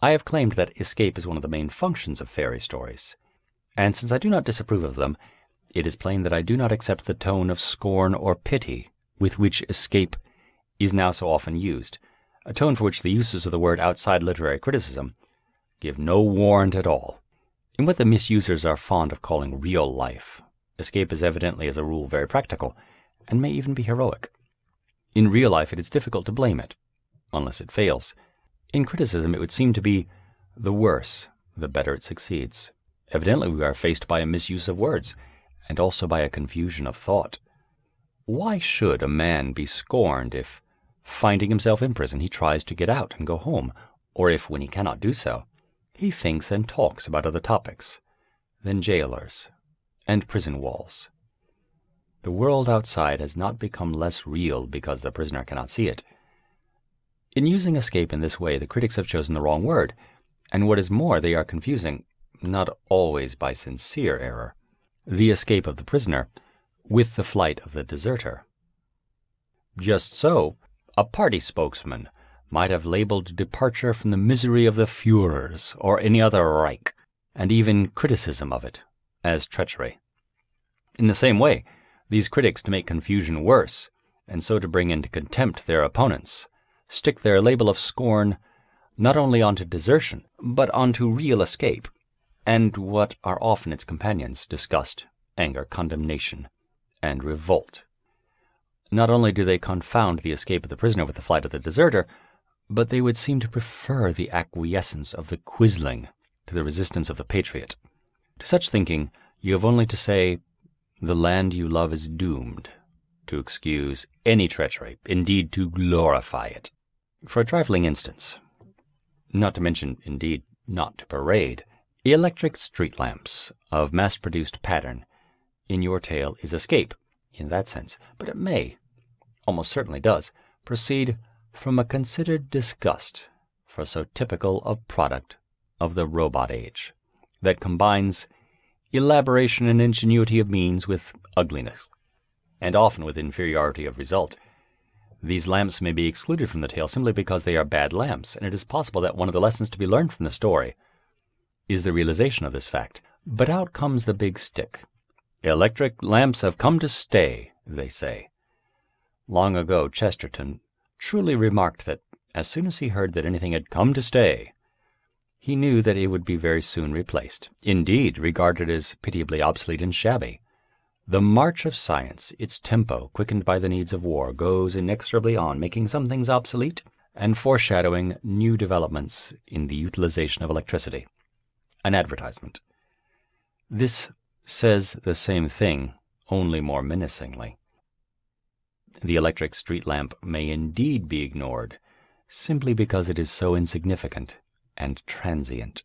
I have claimed that escape is one of the main functions of fairy stories, and since I do not disapprove of them, it is plain that I do not accept the tone of scorn or pity with which escape is now so often used. a tone for which the uses of the word outside literary criticism give no warrant at all. In what the misusers are fond of calling real life, escape is evidently as a rule very practical, and may even be heroic. In real life it is difficult to blame it, unless it fails. In criticism it would seem to be the worse, the better it succeeds. Evidently we are faced by a misuse of words, and also by a confusion of thought. Why should a man be scorned if, finding himself in prison, he tries to get out and go home, or if, when he cannot do so, he thinks and talks about other topics than jailers and prison walls? The world outside has not become less real because the prisoner cannot see it. In using escape in this way, the critics have chosen the wrong word, and what is more, they are confusing, not always by sincere error, the escape of the prisoner with the flight of the deserter. Just so, a party spokesman might have labeled departure from the misery of the Führers or any other Reich, and even criticism of it, as treachery. In the same way, these critics, to make confusion worse, and so to bring into contempt their opponents, stick their label of scorn not only onto desertion, but onto real escape, and what are often its companions, disgust, anger, condemnation, and revolt. Not only do they confound the escape of the prisoner with the flight of the deserter, but they would seem to prefer the acquiescence of the quisling to the resistance of the patriot. To such thinking, you have only to say, "The land you love is doomed," to excuse any treachery, indeed to glorify it. For a trifling instance, not to mention, indeed, not to parade, electric street lamps of mass-produced pattern in your tale is escape, in that sense, but it may, almost certainly does, proceed from a considered disgust for so typical a product of the robot age, that combines elaboration and ingenuity of means with ugliness, and often with inferiority of result. These lamps may be excluded from the tale simply because they are bad lamps, and it is possible that one of the lessons to be learned from the story is the realization of this fact. But out comes the big stick. Electric lamps have come to stay, they say. Long ago Chesterton truly remarked that, as soon as he heard that anything had come to stay, he knew that it would be very soon replaced, indeed regarded as pitiably obsolete and shabby. The march of science, its tempo quickened by the needs of war, goes inexorably on, making some things obsolete and foreshadowing new developments in the utilization of electricity. An advertisement. This says the same thing, only more menacingly. The electric street lamp may indeed be ignored, simply because it is so insignificant and transient.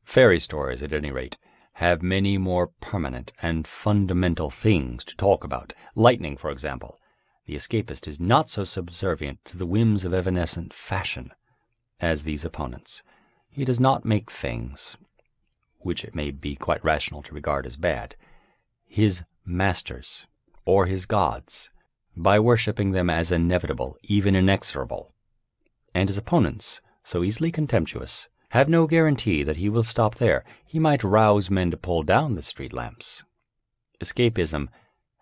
Fairy stories, at any rate, have many more permanent and fundamental things to talk about. Lightning, for example. The escapist is not so subservient to the whims of evanescent fashion as these opponents. He does not make things, which it may be quite rational to regard as bad, his masters or his gods, by worshipping them as inevitable, even inexorable. And his opponents, so easily contemptuous, have no guarantee that he will stop there. He might rouse men to pull down the street lamps. Escapism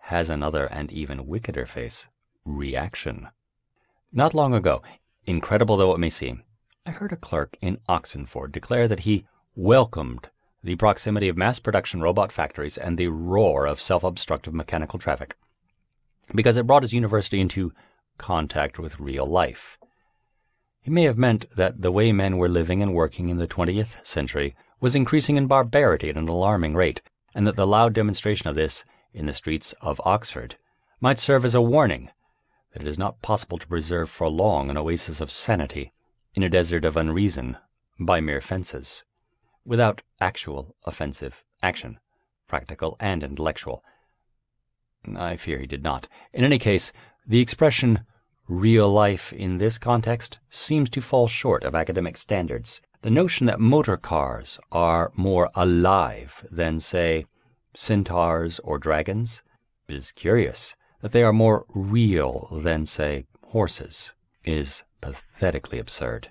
has another and even wickeder face, reaction. Not long ago, incredible though it may seem, I heard a clerk in Oxenford declare that he welcomed the proximity of mass-production robot factories and the roar of self-obstructive mechanical traffic, because it brought his university into contact with real life. He may have meant that the way men were living and working in the 20th century was increasing in barbarity at an alarming rate, and that the loud demonstration of this in the streets of Oxford might serve as a warning that it is not possible to preserve for long an oasis of sanity in a desert of unreason by mere fences, without actual offensive action, practical and intellectual. I fear he did not. In any case, the expression real life in this context seems to fall short of academic standards. The notion that motor cars are more alive than, say, centaurs or dragons is curious. That they are more real than, say, horses is pathetically absurd.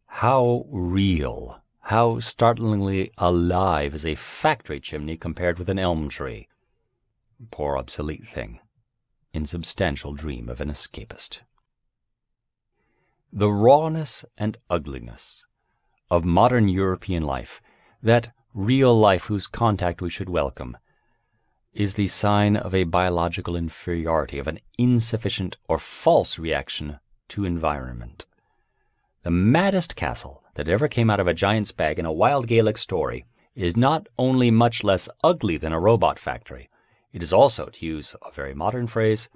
How real, how startlingly alive is a factory chimney compared with an elm tree? Poor obsolete thing. Insubstantial dream of an escapist. The rawness and ugliness of modern European life, that real life whose contact we should welcome, is the sign of a biological inferiority, of an insufficient or false reaction to environment. The maddest castle that ever came out of a giant's bag in a wild Gaelic story is not only much less ugly than a robot factory, it is also, to use a very modern phrase,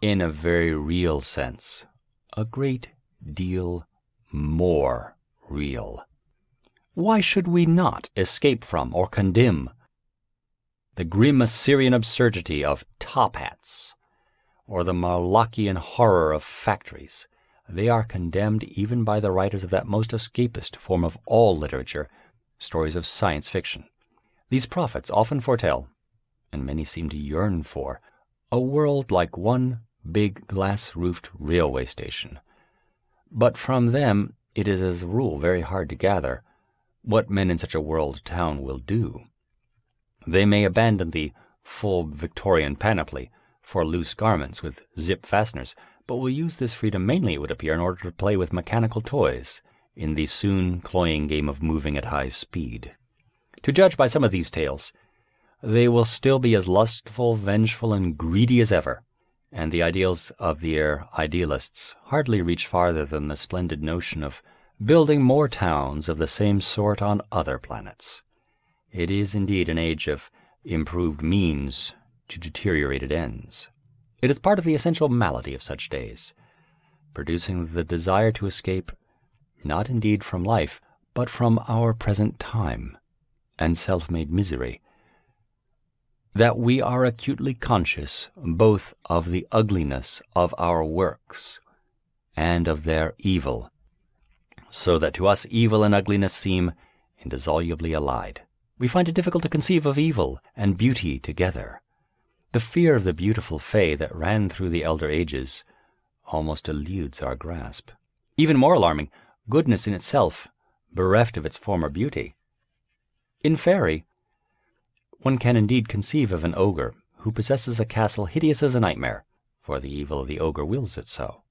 in a very real sense, a great deal more real. Why should we not escape from or condemn the grim Assyrian absurdity of top hats, or the Molochian horror of factories? They are condemned even by the writers of that most escapist form of all literature, stories of science fiction. These prophets often foretell, and many seem to yearn for, a world like one big glass-roofed railway station. But from them it is as a rule very hard to gather what men in such a world town will do. They may abandon the full Victorian panoply for loose garments with zip fasteners, but will use this freedom mainly, it would appear, in order to play with mechanical toys in the soon cloying game of moving at high speed. To judge by some of these tales, they will still be as lustful, vengeful, and greedy as ever, and the ideals of their idealists hardly reach farther than the splendid notion of building more towns of the same sort on other planets. It is indeed an age of improved means to deteriorated ends. It is part of the essential malady of such days, producing the desire to escape, not indeed from life, but from our present time and self-made misery, that we are acutely conscious both of the ugliness of our works and of their evil, so that to us evil and ugliness seem indissolubly allied. We find it difficult to conceive of evil and beauty together. The fear of the beautiful fay that ran through the elder ages almost eludes our grasp. Even more alarming, goodness in itself, bereft of its former beauty. In fairy, one can indeed conceive of an ogre who possesses a castle hideous as a nightmare, for the evil of the ogre wills it so.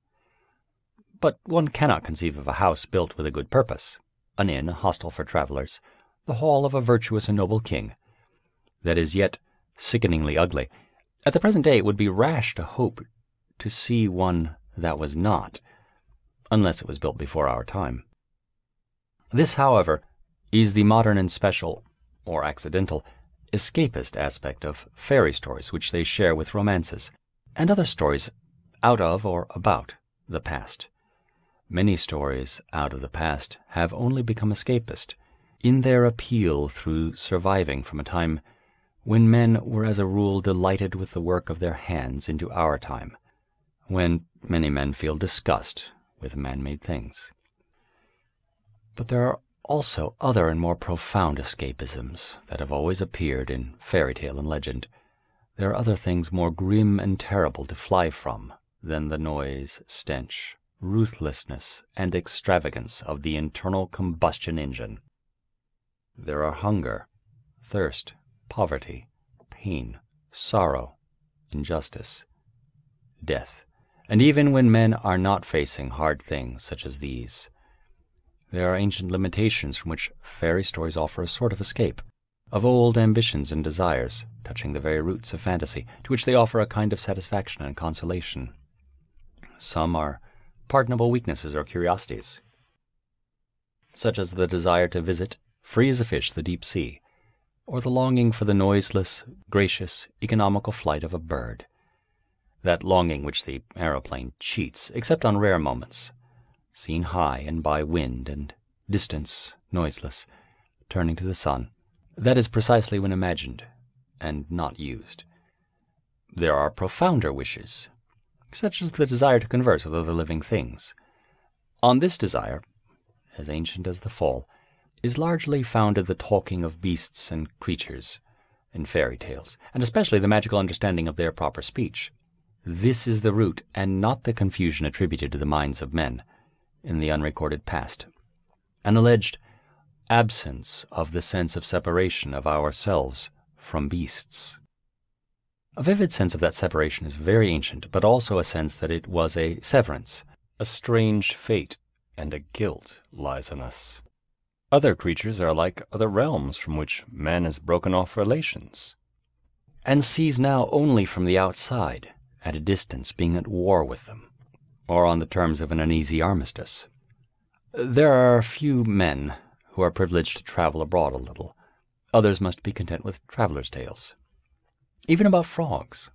But one cannot conceive of a house built with a good purpose, an inn, a hostel for travelers, the hall of a virtuous and noble king, that is yet sickeningly ugly. At the present day it would be rash to hope to see one that was not, unless it was built before our time. This, however, is the modern and special, or accidental, escapist aspect of fairy stories which they share with romances, and other stories out of or about the past. Many stories out of the past have only become escapist in their appeal through surviving from a time when men were as a rule delighted with the work of their hands into our time, when many men feel disgust with man-made things. But there are also other and more profound escapisms that have always appeared in fairy tale and legend. There are other things more grim and terrible to fly from than the noise, stench, ruthlessness, and extravagance of the internal combustion engine. There are hunger, thirst, poverty, pain, sorrow, injustice, death, and even when men are not facing hard things such as these, there are ancient limitations from which fairy stories offer a sort of escape, of old ambitions and desires, touching the very roots of fantasy, to which they offer a kind of satisfaction and consolation. Some are pardonable weaknesses or curiosities, such as the desire to visit, free as a fish, the deep sea, or the longing for the noiseless, gracious, economical flight of a bird, that longing which the aeroplane cheats, except on rare moments, seen high and by wind and distance, noiseless, turning to the sun. That is precisely when imagined and not used. There are profounder wishes, such as the desire to converse with other living things. On this desire, as ancient as the fall, is largely founded the talking of beasts and creatures in fairy tales, and especially the magical understanding of their proper speech. This is the root, and not the confusion attributed to the minds of men in the unrecorded past, an alleged absence of the sense of separation of ourselves from beasts. A vivid sense of that separation is very ancient, but also a sense that it was a severance, A strange fate and a guilt lies on us. Other creatures are like other realms from which man has broken off relations, and sees now only from the outside, at a distance, being at war with them, or on the terms of an uneasy armistice. There are a few men who are privileged to travel abroad a little. Others must be content with travelers' tales. Even about frogs.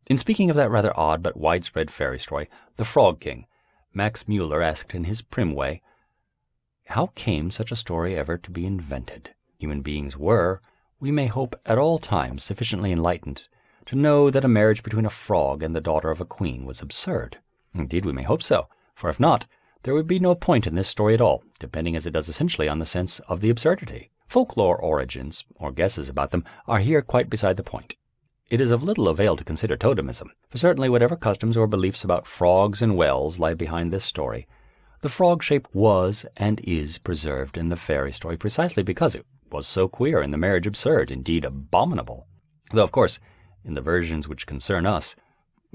In speaking of that rather odd but widespread fairy story, The Frog King, Max Muller asked in his prim way, "How came such a story ever to be invented? Human beings were, we may hope, at all times sufficiently enlightened to know that a marriage between a frog and the daughter of a queen was absurd. Indeed, we may hope so, for if not, there would be no point in this story at all, depending as it does essentially on the sense of the absurdity. Folklore origins, or guesses about them, are here quite beside the point. It is of little avail to consider totemism, for certainly whatever customs or beliefs about frogs and wells lie behind this story, the frog shape was and is preserved in the fairy story precisely because it was so queer and the marriage absurd, indeed abominable. Though, of course, in the versions which concern us,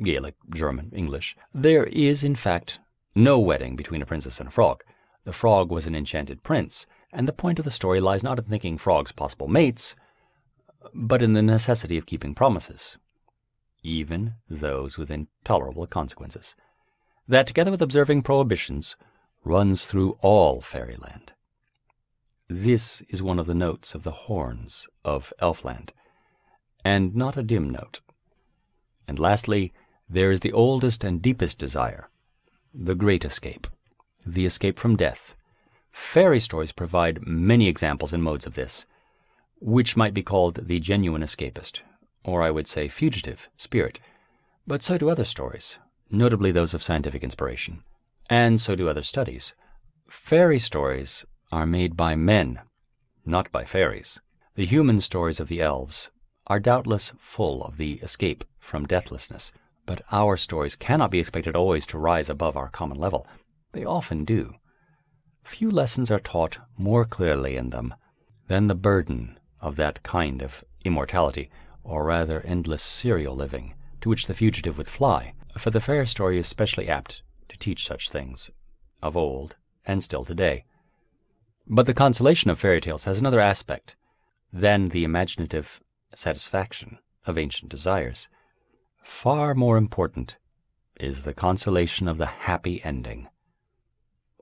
Gaelic, German, English, there is, in fact, no wedding between a princess and a frog. The frog was an enchanted prince, and the point of the story lies not in thinking frogs possible mates, but in the necessity of keeping promises, even those with intolerable consequences. That, together with observing prohibitions, runs through all Fairyland. This is one of the notes of the horns of Elfland, and not a dim note. And lastly, there is the oldest and deepest desire, the great escape, the escape from death. Fairy stories provide many examples and modes of this, which might be called the genuine escapist, or I would say fugitive, spirit. But so do other stories, notably those of scientific inspiration, and so do other studies. Fairy stories are made by men, not by fairies. The human stories of the elves are doubtless full of the escape from deathlessness, but our stories cannot be expected always to rise above our common level. They often do. Few lessons are taught more clearly in them than the burden of that kind of immortality, or rather endless serial living, to which the fugitive would fly, for the fairy story is specially apt to teach such things, of old and still today. But the consolation of fairy tales has another aspect than the imaginative satisfaction of ancient desires. Far more important is the consolation of the happy ending.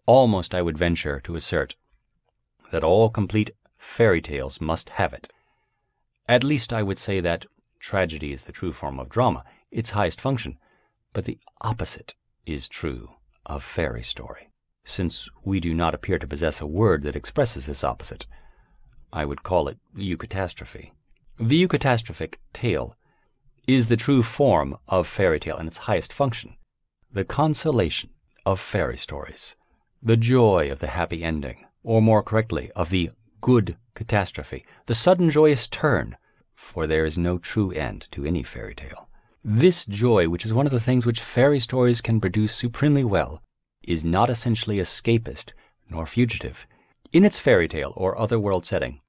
Almost I would venture to assert that all complete fairy tales must have it. At least I would say that tragedy is the true form of drama, its highest function, but the opposite is true of fairy story. Since we do not appear to possess a word that expresses this opposite, I would call it eucatastrophe. The eucatastrophic tale is the true form of fairy tale and its highest function, the consolation of fairy stories, the joy of the happy ending, or more correctly, of the good catastrophe, the sudden joyous turn, for there is no true end to any fairy tale. This joy, which is one of the things which fairy stories can produce supremely well, is not essentially escapist nor fugitive. In its fairy tale or other-world setting,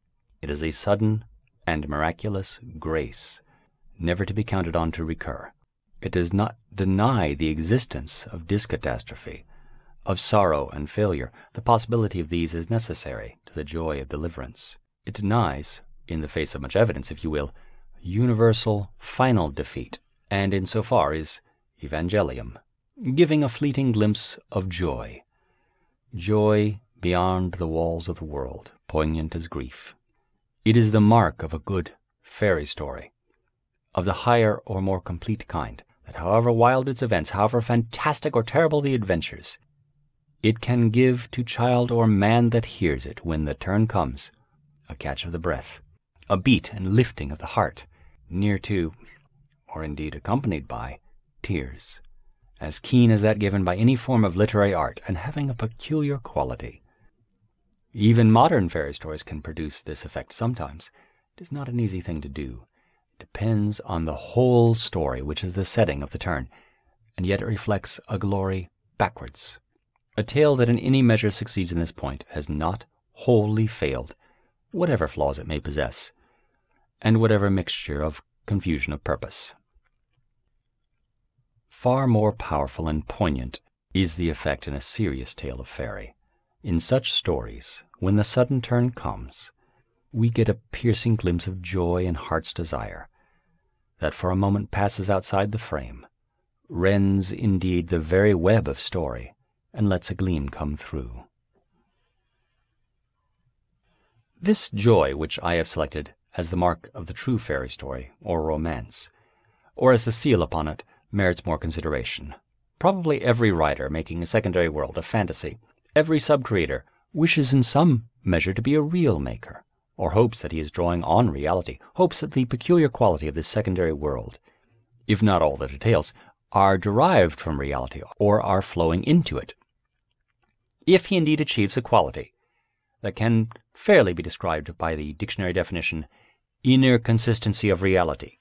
it is a sudden and miraculous grace, never to be counted on to recur. It does not deny the existence of discatastrophe, of sorrow and failure. The possibility of these is necessary to the joy of deliverance. It denies, in the face of much evidence, if you will, universal final defeat, and insofar is evangelium, giving a fleeting glimpse of joy. Joy beyond the walls of the world, poignant as grief. It is the mark of a good fairy story, of the higher or more complete kind, that however wild its events, however fantastic or terrible the adventures, it can give to child or man that hears it, when the turn comes, a catch of the breath, a beat and lifting of the heart, near to, or indeed accompanied by, tears, as keen as that given by any form of literary art, and having a peculiar quality. Even modern fairy stories can produce this effect sometimes. It is not an easy thing to do. It depends on the whole story, which is the setting of the turn, and yet it reflects a glory backwards. A tale that in any measure succeeds in this point has not wholly failed, whatever flaws it may possess, and whatever mixture of confusion of purpose. Far more powerful and poignant is the effect in a serious tale of fairy. In such stories, when the sudden turn comes, we get a piercing glimpse of joy and heart's desire, that for a moment passes outside the frame, rends indeed the very web of story, and lets a gleam come through. This joy which I have selected as the mark of the true fairy story, or romance, or as the seal upon it, merits more consideration. Probably every writer making a secondary world of fantasy, every sub-creator, wishes in some measure to be a real maker, or hopes that he is drawing on reality, hopes that the peculiar quality of this secondary world, if not all the details, are derived from reality or are flowing into it. If he indeed achieves a quality that can fairly be described by the dictionary definition, inner consistency of reality,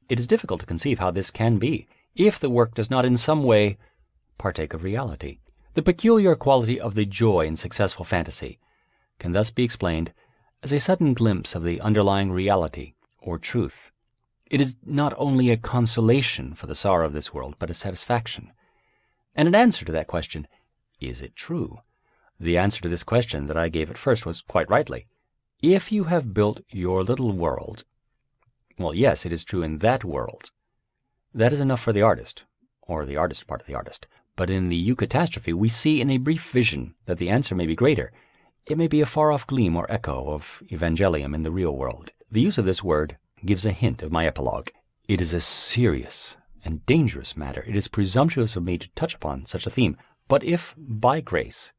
it is difficult to conceive how this can be if the work does not in some way partake of reality. The peculiar quality of the joy in successful fantasy can thus be explained as a sudden glimpse of the underlying reality or truth. It is not only a consolation for the sorrow of this world, but a satisfaction. And an answer to that question, is it true? The answer to this question that I gave at first was quite rightly. If you have built your little world, well, yes, it is true in that world. That is enough for the artist, or the artist part of the artist. But in the eucatastrophe, we see in a brief vision that the answer may be greater. It may be a far-off gleam or echo of evangelium in the real world. The use of this word gives a hint of my epilogue. It is a serious and dangerous matter. It is presumptuous of me to touch upon such a theme. But if, by grace,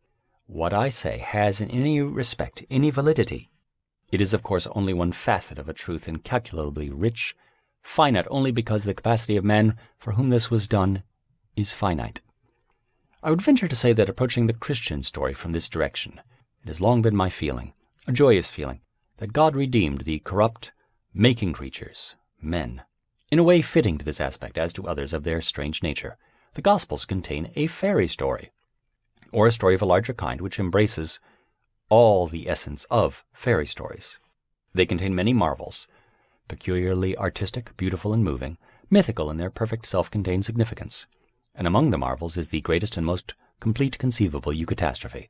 what I say has in any respect any validity, it is of course only one facet of a truth incalculably rich, finite only because the capacity of man for whom this was done is finite. I would venture to say that approaching the Christian story from this direction, it has long been my feeling, a joyous feeling, that God redeemed the corrupt, making creatures, men, in a way fitting to this aspect as to others of their strange nature. The Gospels contain a fairy story, or a story of a larger kind which embraces all the essence of fairy stories. They contain many marvels, peculiarly artistic, beautiful, and moving, mythical in their perfect self-contained significance. And among the marvels is the greatest and most complete conceivable eucatastrophe.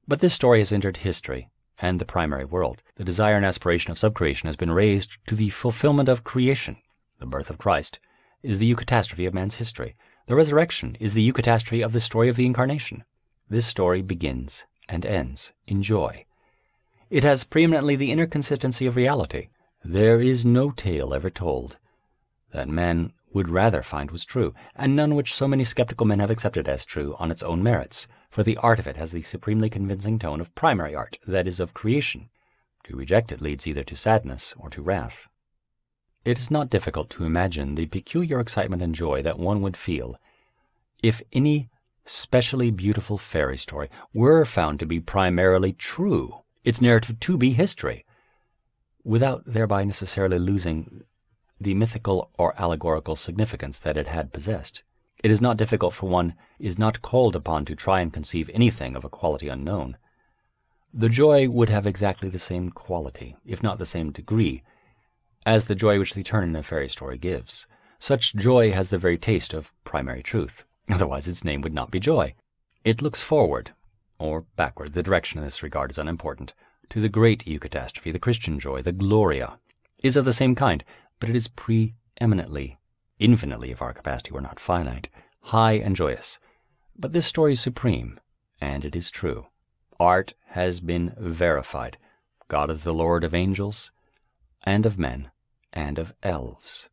But this story has entered history and the primary world. The desire and aspiration of subcreation has been raised to the fulfillment of creation. The birth of Christ is the eucatastrophe of man's history. The resurrection is the eucatastrophe of the story of the Incarnation. This story begins and ends in joy. It has preeminently the inner consistency of reality. There is no tale ever told that man would rather find was true, and none which so many skeptical men have accepted as true on its own merits, for the art of it has the supremely convincing tone of primary art, that is, of creation. To reject it leads either to sadness or to wrath. It is not difficult to imagine the peculiar excitement and joy that one would feel if any specially beautiful fairy story were found to be primarily true, its narrative to be history, without thereby necessarily losing the mythical or allegorical significance that it had possessed. It is not difficult, for one is not called upon to try and conceive anything of a quality unknown. The joy would have exactly the same quality, if not the same degree, as the joy which the turn in a fairy story gives. Such joy has the very taste of primary truth. Otherwise its name would not be joy. It looks forward, or backward, the direction in this regard is unimportant, to the great eucatastrophe, the Christian joy, the Gloria, is of the same kind, but it is preeminently, infinitely if our capacity were not finite, high and joyous. But this story is supreme, and it is true. Art has been verified. God is the Lord of angels, and of men, and of elves.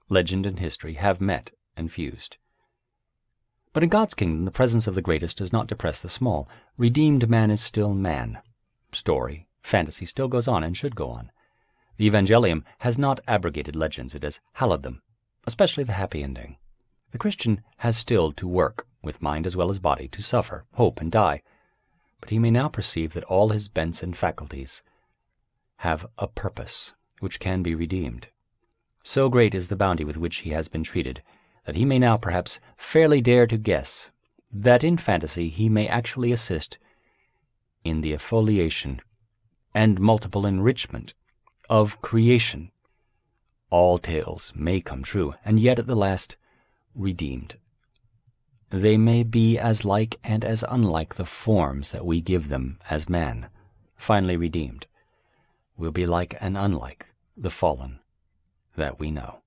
Legend and history have met and fused. But in God's kingdom, the presence of the greatest does not depress the small. Redeemed man is still man. Story, fantasy still goes on and should go on. The Evangelium has not abrogated legends, it has hallowed them, especially the happy ending. The Christian has still to work, with mind as well as body, to suffer, hope, and die, but he may now perceive that all his bents and faculties have a purpose which can be redeemed. So great is the bounty with which he has been treated, that he may now perhaps fairly dare to guess that in fantasy he may actually assist in the affoliation and multiple enrichment of creation. All tales may come true, and yet at the last redeemed. They may be as like and as unlike the forms that we give them as men, finally redeemed, will be like and unlike the fallen that we know.